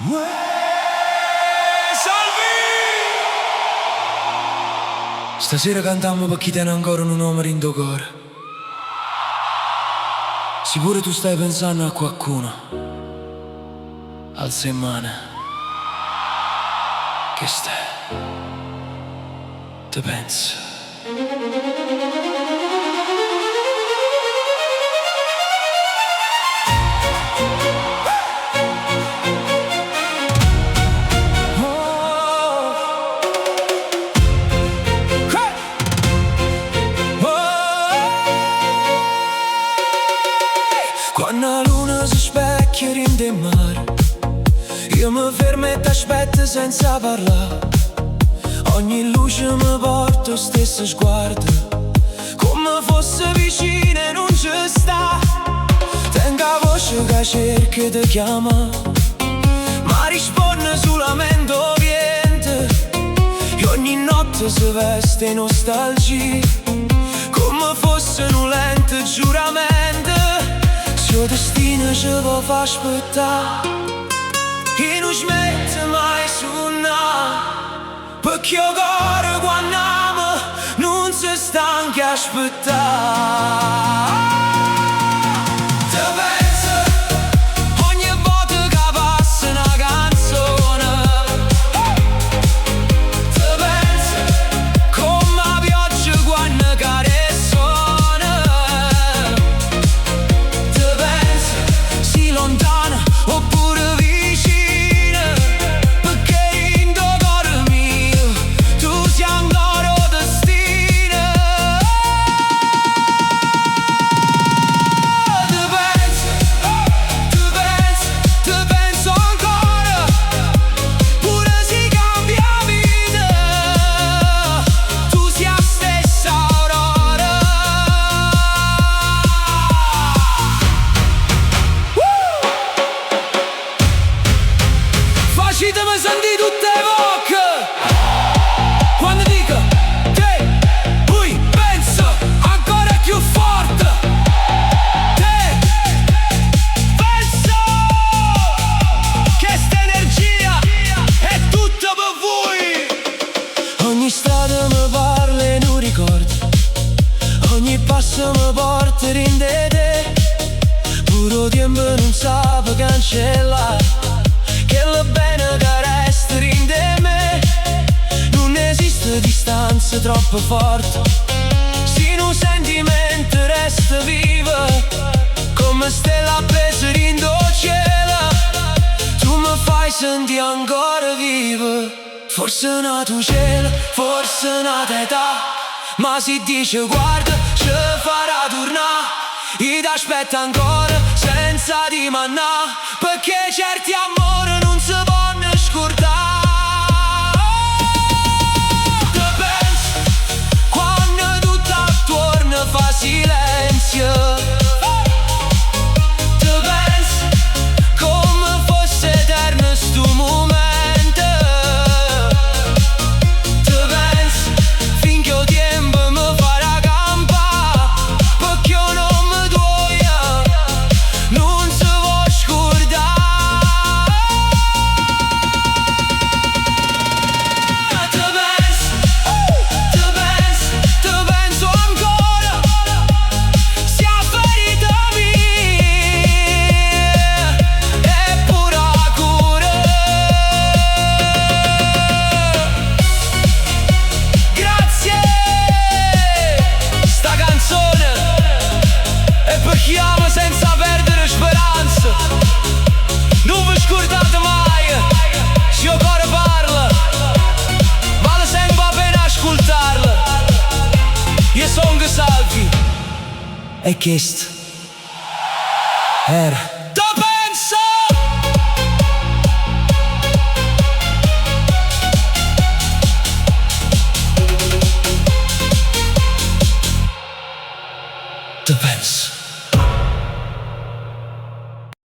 Salvi! Stasera cantammo per chi tiene ancora un nome in tuo cuore. Sicuro tu stai pensando a qualcuno. Alza in mano. Che stai? Te pensi? Quando la luna si specchia in del mare, io mi fermo e t'aspetto senza parlare. Ogni luce mi porta lo stesso sguardo, come fosse vicino e non ci sta. Tengo la voce che cerca di chiamare, ma risponde solamente niente. E ogni notte si veste in nostalgia, come fosse un lento giuramento. Se il destino ci può far aspettare e non smette mai suonare, perché il cuore quando ama non si stanca aspettare. Te penso ogni volta che passa una canzone, te penso come la pioggia quando cade e suona. Te penso si lontana oppure vicina, perché in tuo cuore mio tu sei ancora destino. Te penso ancora, pure si cambia vita, tu sei la stessa aurora. Facitemi sentire tutte le bocche quando dico che lui pensa ancora più forte. Te penso che sta energia è tutta per voi. Ogni strada mi parla e non ricordo, ogni passo mi porta in te. Puro tempo non sa cancellare che lo bene che resta in me. Non esiste distanza troppo forte, se un sentimento resta vivo, come stella appesa in tuo cielo. Tu mi fai sentire ancora vivo. Forse una tua cielo, forse una tua età, ma si dice guarda ci farà tornare. Io t'aspetto ancora senza dimannà, perché certi amori non si possono scordare. Te penso quando tutto attorno fa silenzio. Te penso come fosse eterno sto momento. Te penso finché il tempo mi farà campare, perché io non mi duoia, non si può scordare. Te penso ancora, sia ferita mia e pura cura. Grazie, sta canzone è per chi ama senza perdere speranza. Non vi scordate mai, se il cuore parla vale sempre la pena ascoltarla. Io sono Salvi e questo era